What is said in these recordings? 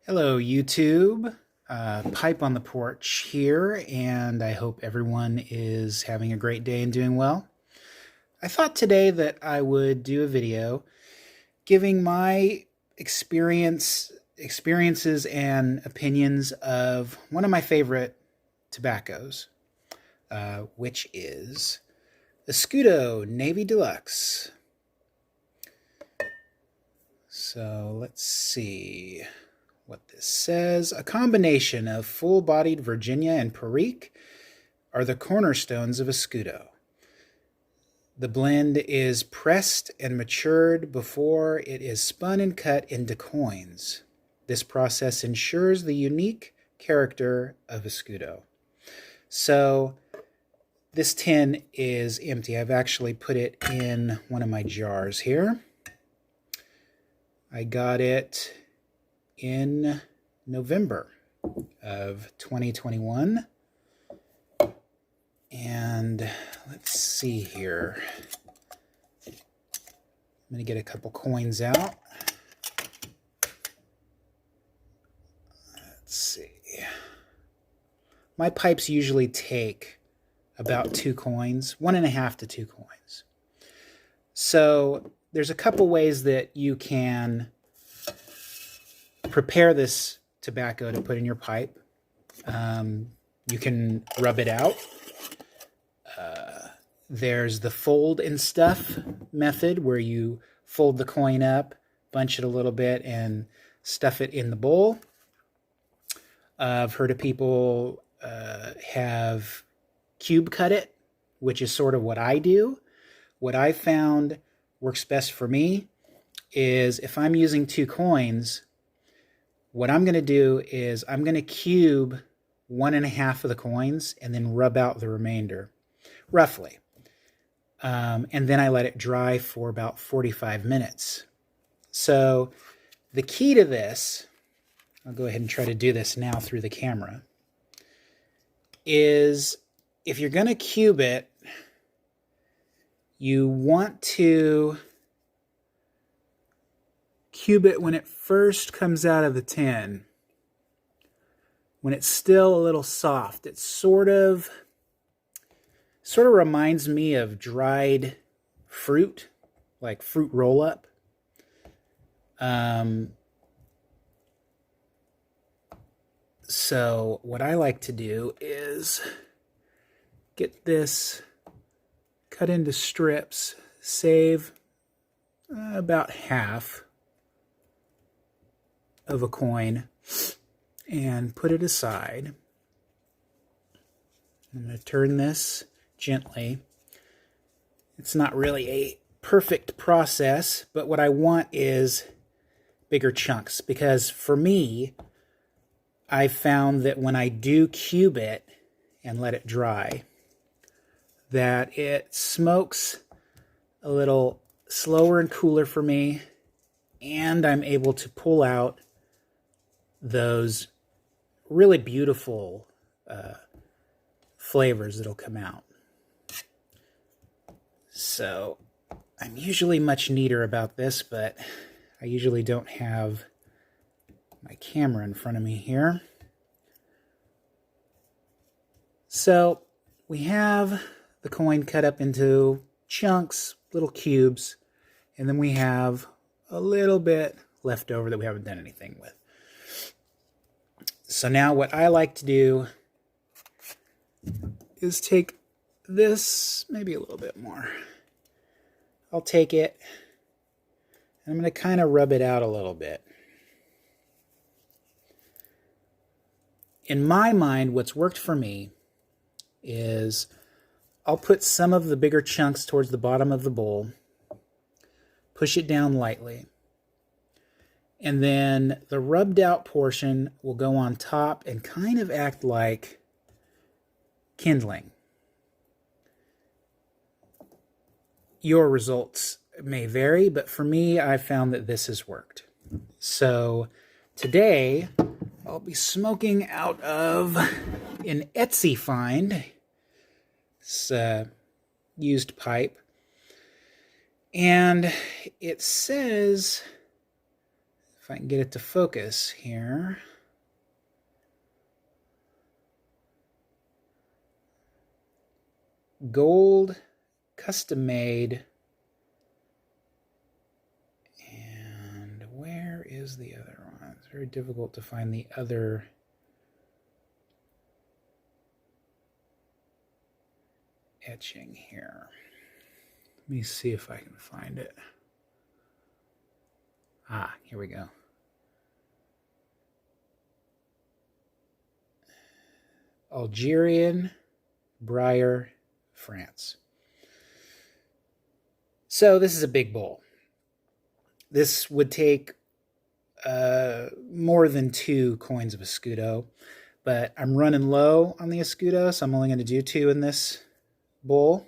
Hello, YouTube. Pipe on the porch here, and I hope everyone is having a great day and doing well. I thought today that I would do a video giving my experiences and opinions of one of my favorite tobaccos, which is Escudo Navy De Luxe. So let's see what this says. A combination of full-bodied Virginia and Perique are the cornerstones of Escudo. The blend is pressed and matured before it is spun and cut into coins. This process ensures the unique character of Escudo. So this tin is empty. I've actually put it in one of my jars here. I got it in November of 2021. And let's see here. I'm going to get a couple coins out. Let's see. My pipes usually take about 2 coins, 1.5 to 2 coins. So there's a couple ways that you can prepare this tobacco to put in your pipe. You can rub it out. There's the fold and stuff method where you fold the coin up, bunch it a little bit, and stuff it in the bowl. I've heard of people have cube cut it, which is sort of what I do. What I found works best for me is if I'm using 2 coins, what I'm going to do is I'm going to cube 1.5 of the coins and then rub out the remainder, roughly. And then I let it dry for about 45 minutes. So the key to this, I'll go ahead and try to do this now through the camera, is if you're going to cube it, you want to cube it when it first comes out of the tin, when it's still a little soft. It sort of reminds me of dried fruit, like fruit roll-up. So what I like to do is get this cut into strips, save about half of a coin, and put it aside. I'm going to turn this gently. It's not really a perfect process, but what I want is bigger chunks, because for me, I found that when I do cube it and let it dry, that it smokes a little slower and cooler for me, and I'm able to pull out those really beautiful flavors that'll come out. So I'm usually much neater about this, but I usually don't have my camera in front of me here. So we have the coin cut up into chunks, little cubes, and then we have a little bit left over that we haven't done anything with. So now what I like to do is take this, maybe a little bit more. I'll take it, and I'm going to kind of rub it out a little bit. In my mind, what's worked for me is I'll put some of the bigger chunks towards the bottom of the bowl, push it down lightly, and then the rubbed out portion will go on top and kind of act like kindling. Your results may vary, but for me, I found that this has worked. So today, I'll be smoking out of an Etsy find. It's a used pipe. And it says if I can get it to focus here. Gold, custom made. And where is the other one? It's very difficult to find the other etching here. Let me see if I can find it. Ah, here we go. Algerian, Briar, France. So this is a big bowl. This would take more than 2 coins of Escudo, but I'm running low on the Escudo, so I'm only going to do 2 in this bowl.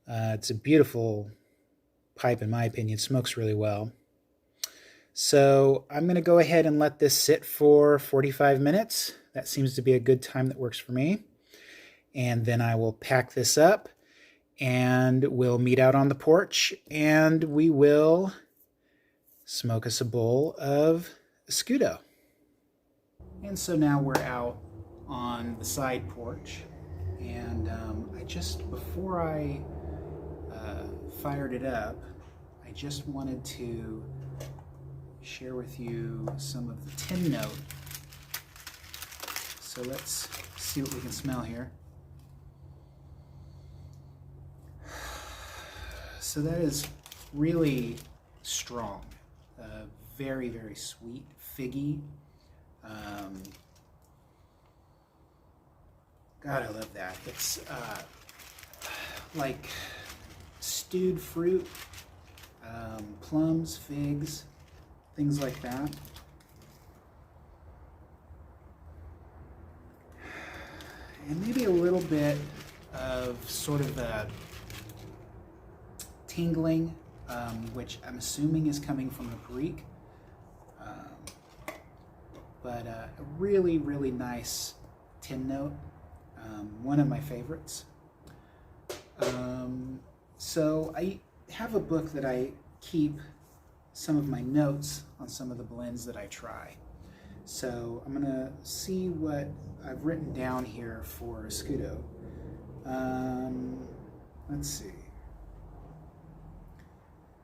It's a beautiful pipe in my opinion. It smokes really well. So I'm going to go ahead and let this sit for 45 minutes. That seems to be a good time that works for me. And then I will pack this up and we'll meet out on the porch and we will smoke us a bowl of Escudo. And so now we're out on the side porch, and before I fired it up, I just wanted to share with you some of the tin note. So let's see what we can smell here. So that is really strong, very, very sweet, figgy. God, I love that. It's like stewed fruit, plums, figs, things like that. And maybe a little bit of sort of a tingling, which I'm assuming is coming from the perique. But a really, really nice tin note. One of my favorites. So I have a book that I keep some of my notes on some of the blends that I try. So I'm going to see what I've written down here for Escudo. Let's see.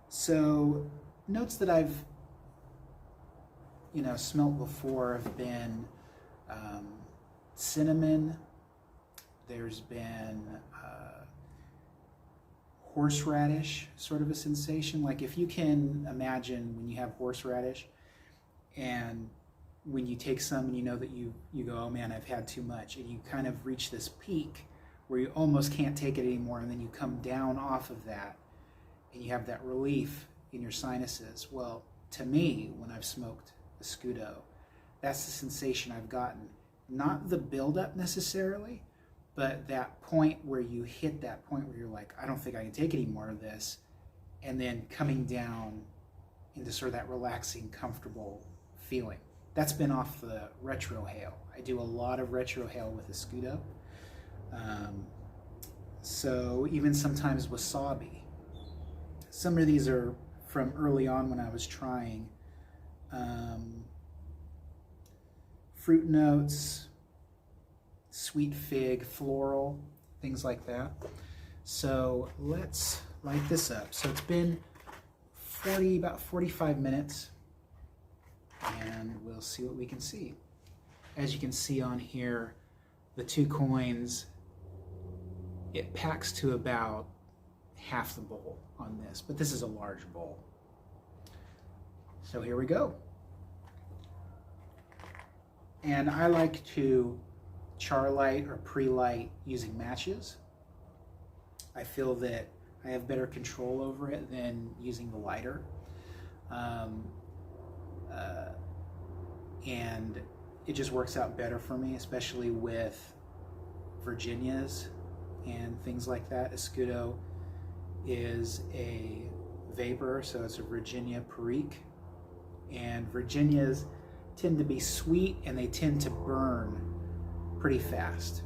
So notes that I've smelt before have been cinnamon. There's been horseradish, sort of a sensation. Like if you can imagine when you have horseradish and when you take some and you know that you go, oh man, I've had too much, and you kind of reach this peak where you almost can't take it anymore, and then you come down off of that and you have that relief in your sinuses. Well, to me, when I've smoked Escudo, that's the sensation I've gotten. Not the buildup necessarily, but that point where you hit that point where you're like, I don't think I can take any more of this, and then coming down into sort of that relaxing, comfortable feeling. That's been off the retrohale. I do a lot of retrohale with Escudo. So even sometimes wasabi. Some of these are from early on when I was trying. Fruit notes, sweet fig, floral, things like that. So let's light this up. So it's been about 45 minutes, and we'll see what we can see. As you can see on here, the 2 coins, it packs to about half the bowl on this, but this is a large bowl. So here we go. And I like to char light or pre-light using matches. I feel that I have better control over it than using the lighter. And it just works out better for me, especially with Virginias and things like that. Escudo is a vapor, so it's a Virginia perique. And Virginias tend to be sweet and they tend to burn pretty fast.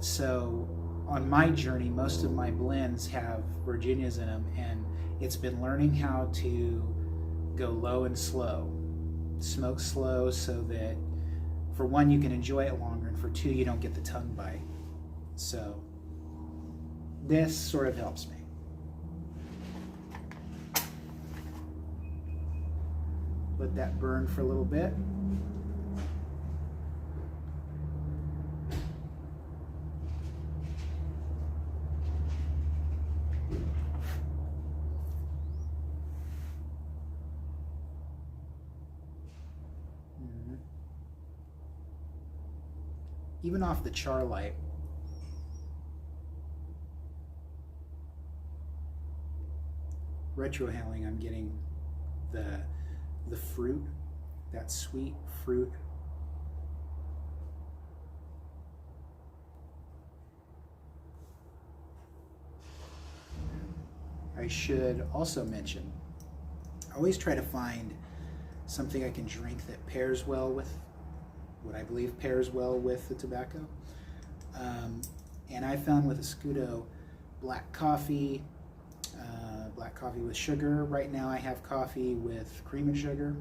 So on my journey, most of my blends have Virginias in them, and it's been learning how to go low and slow. Smoke slow so that, for one, you can enjoy it longer, and for two, you don't get the tongue bite. So this sort of helps me. Let that burn for a little bit. Even off the char light, retrohaling, I'm getting the fruit, that sweet fruit. I should also mention, I always try to find something I can drink that pairs well with what I believe pairs well with the tobacco. And I found with Escudo black coffee with sugar. Right now I have coffee with cream and sugar.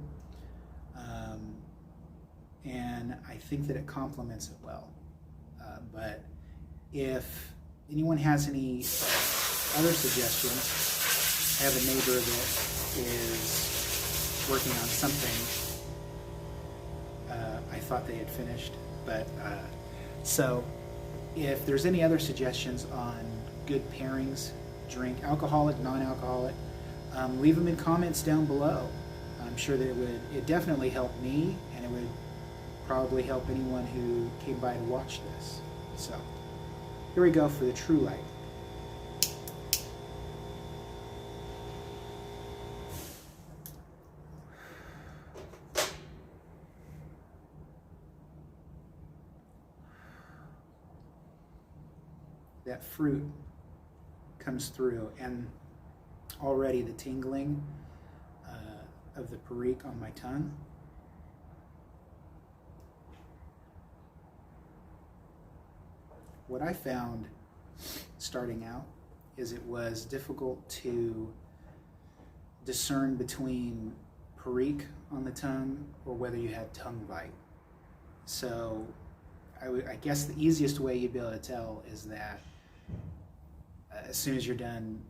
And I think that it complements it well. But if anyone has any other suggestions, I have a neighbor that is working on something. I thought they had finished, but so if there's any other suggestions on good pairings, drink, alcoholic, non-alcoholic, leave them in comments down below. I'm sure that it definitely help me, and it would probably help anyone who came by to watch this. So here we go for the True Light. That fruit comes through, and already the tingling of the perique on my tongue. What I found starting out is it was difficult to discern between perique on the tongue or whether you had tongue bite. So I guess the easiest way you'd be able to tell is that as soon as you're done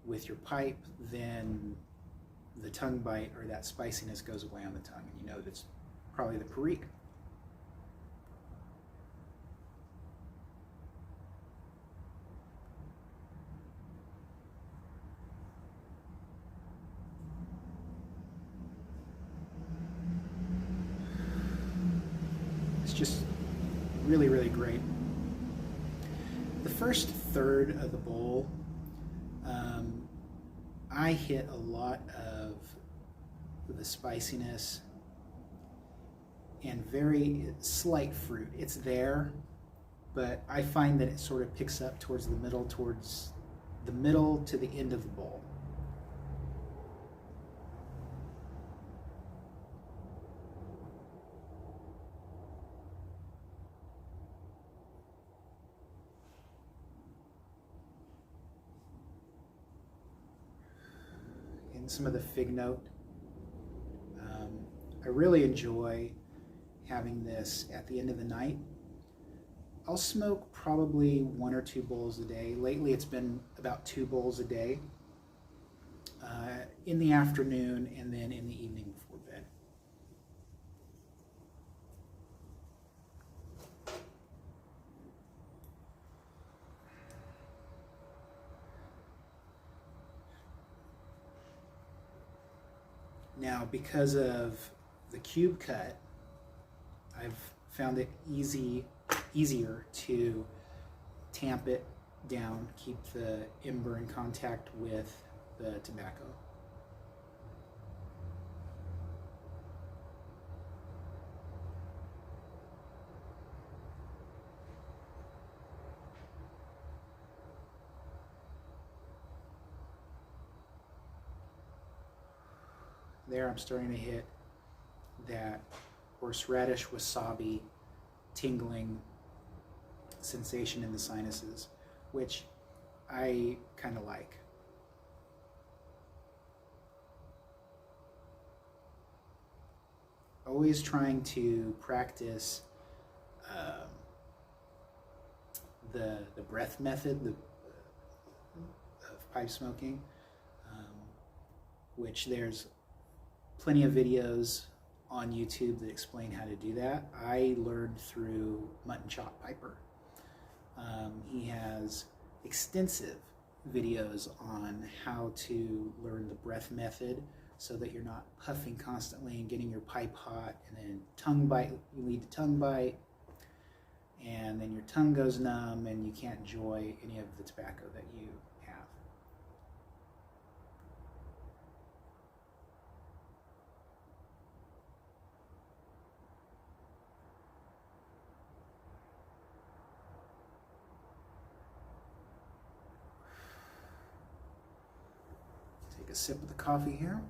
with your pipe, then the tongue bite or that spiciness goes away on the tongue, and you know that's probably the perique. It's just really, really great. The first third of the bowl, I hit a lot of the spiciness and very slight fruit. It's there, but I find that it sort of picks up towards the middle to the end of the bowl. Some of the fig note. I really enjoy having this at the end of the night. I'll smoke probably 1 or 2 bowls a day. Lately it's been about 2 bowls a day, in the afternoon and then in the evening before bed. Now, because of the cube cut, I've found it easier to tamp it down, keep the ember in contact with the tobacco. There I'm starting to hit that horseradish wasabi tingling sensation in the sinuses, which I kind of like. always trying to practice the breath method of pipe smoking, which there's plenty of videos on YouTube that explain how to do that. I learned through Mutton Chop Piper. He has extensive videos on how to learn the breath method so that you're not puffing constantly and getting your pipe hot, and then tongue bite, you lead to tongue bite, and then your tongue goes numb and you can't enjoy any of the tobacco that you have. Take a sip of the coffee here.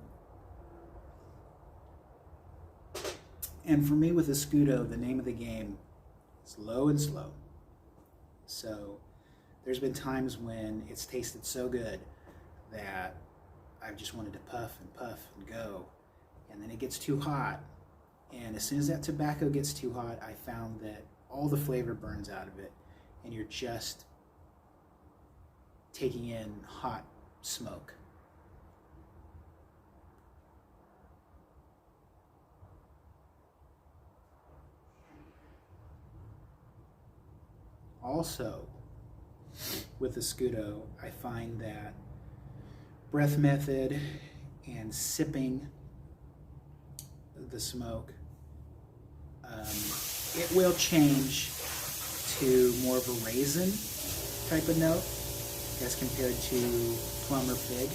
And for me with Escudo, the name of the game is low and slow. So there's been times when it's tasted so good that I've just wanted to puff and go. And then it gets too hot. And as soon as that tobacco gets too hot, I found that all the flavor burns out of it, and you're just taking in hot smoke. Also, with Escudo, I find that breath method and sipping the smoke, it will change to more of a raisin type of note as compared to plum or fig.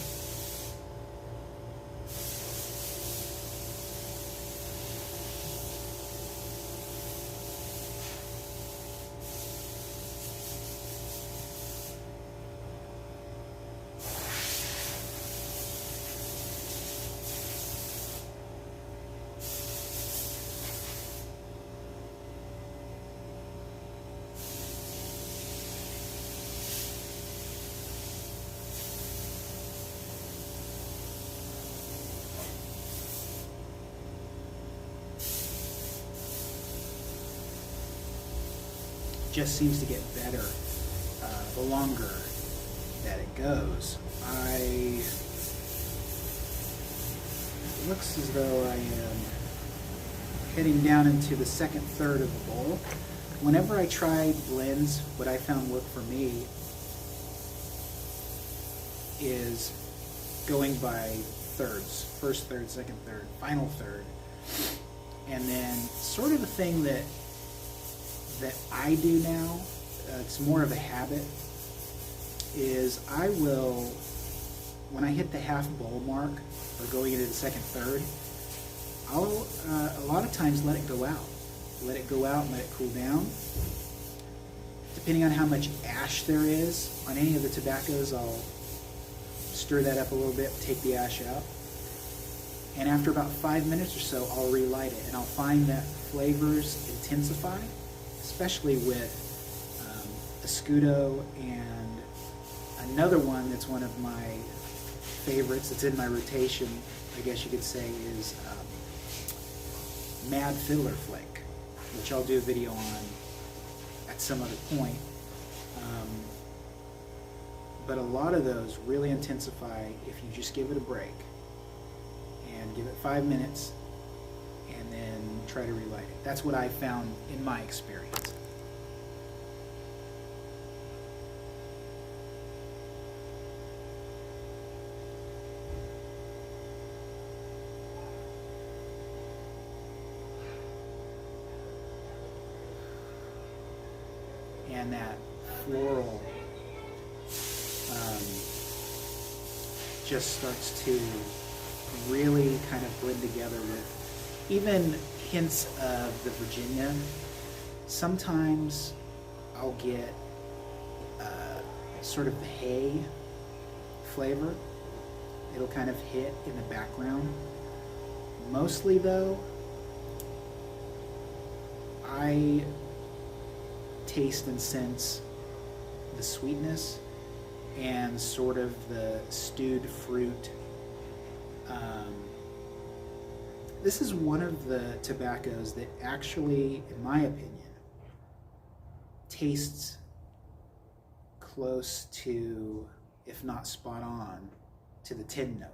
Just seems to get better the longer that it goes. It looks as though I am heading down into the second third of the bowl. Whenever I try blends, what I found worked for me is going by thirds. First third, second third, final third. And then sort of the thing that I do now, it's more of a habit, is I will, when I hit the half bowl mark or going into the second third, I'll a lot of times let it go out. Let it go out and let it cool down. Depending on how much ash there is on any of the tobaccos, I'll stir that up a little bit, take the ash out. And after about 5 minutes or so, I'll relight it, and I'll find that flavors intensify, especially with Escudo, and another one that's one of my favorites that's in my rotation, I guess you could say, is Mad Fiddler Flake, which I'll do a video on at some other point. But a lot of those really intensify if you just give it a break and give it 5 minutes and then try to relight it. That's what I found in my experience. And that floral just starts to really kind of blend together with even hints of the Virginia. Sometimes I'll get sort of the hay flavor. It'll kind of hit in the background. Mostly though, I taste and sense the sweetness and sort of the stewed fruit, This is one of the tobaccos that actually, in my opinion, tastes close to, if not spot on, to the tin note.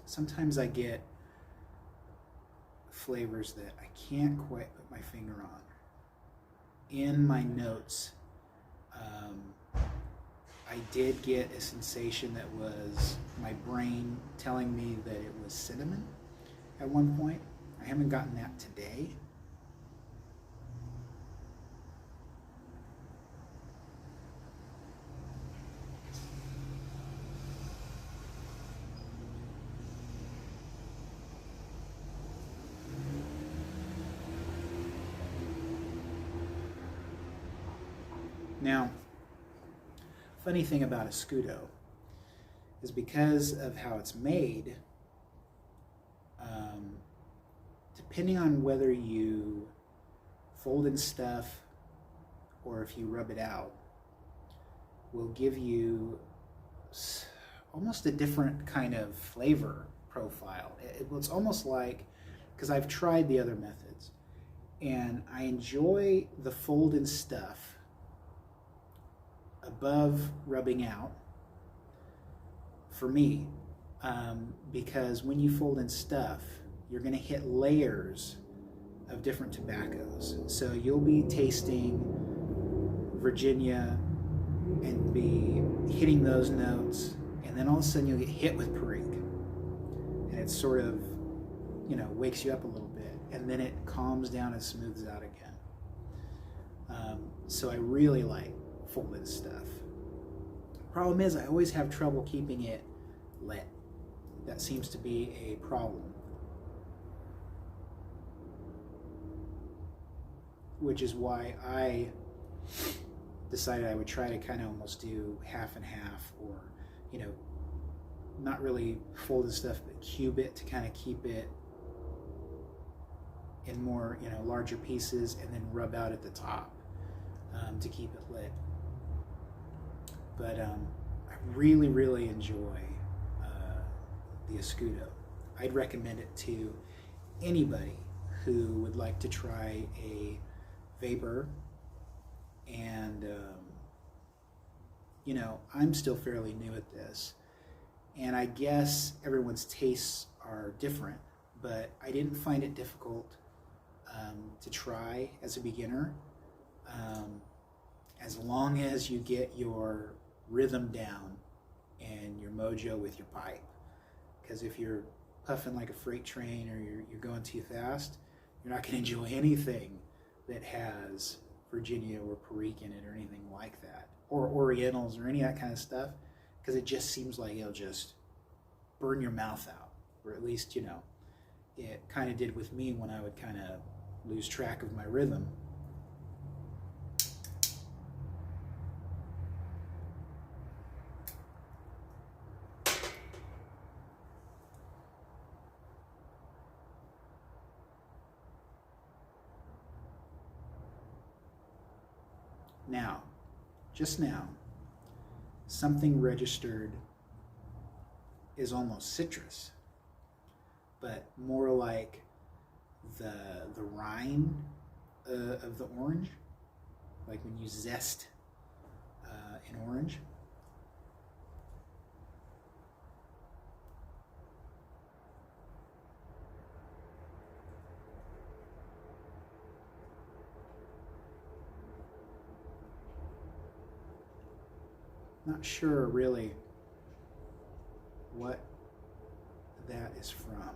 Sometimes I get flavors that I can't quite put my finger on. In my notes, I did get a sensation that was my brain telling me that it was cinnamon at one point. I haven't gotten that today. Now, funny thing about Escudo is because of how it's made, depending on whether you fold and stuff or if you rub it out, will give you almost a different kind of flavor profile. It's almost like, because I've tried the other methods, and I enjoy the fold and stuff above rubbing out for me, because when you fold and stuff, you're going to hit layers of different tobaccos. So you'll be tasting Virginia and be hitting those notes, and then all of a sudden you'll get hit with Perique, and it sort of, you know, wakes you up a little bit, and then it calms down and smooths out again. So I really like folded stuff. Problem is, I always have trouble keeping it lit. That seems to be a problem. Which is why I decided I would try to kind of almost do half and half, or, you know, not really folded stuff, but cube it to kind of keep it in more, you know, larger pieces, and then rub out at the top to keep it lit. But I really, really enjoy the Escudo. I'd recommend it to anybody who would like to try a vapor. And you know, I'm still fairly new at this, and I guess everyone's tastes are different, but I didn't find it difficult to try as a beginner, as long as you get your rhythm down and your mojo with your pipe. Because if you're puffing like a freight train, or you're going too fast, you're not going to enjoy anything that has Virginia or Perique in it, or anything like that, or Orientals, or any of that kind of stuff, because it just seems like it'll just burn your mouth out, or at least, you know, it kind of did with me when I would kind of lose track of my rhythm. Now, just now, something registered is almost citrus, but more like the rind of the orange, like when you zest an orange. Not sure really what that is from.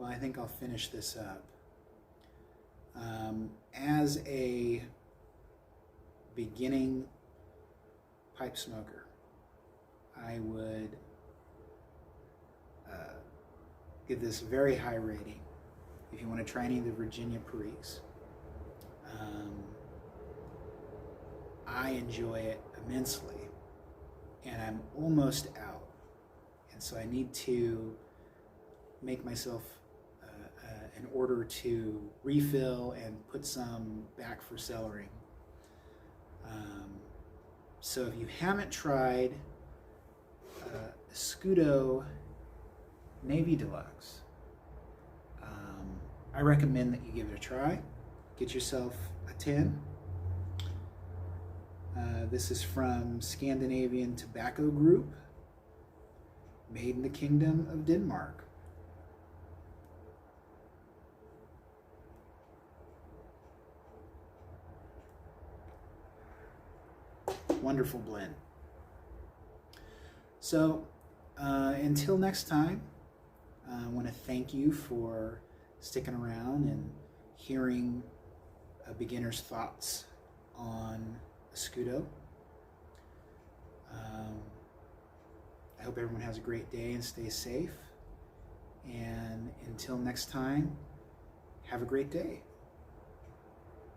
well, I think I'll finish this up. As a beginning pipe smoker, I would give this a very high rating if you want to try any of the Virginia Periques. I enjoy it immensely, and I'm almost out, and so I need to make myself an order to refill and put some back for cellaring. So if you haven't tried Escudo Navy De Luxe, I recommend that you give it a try. Get yourself a tin. This is from Scandinavian Tobacco Group, made in the Kingdom of Denmark. Wonderful blend. So until next time, I want to thank you for sticking around and hearing a beginner's thoughts on Escudo. I hope everyone has a great day and stays safe. And until next time, have a great day.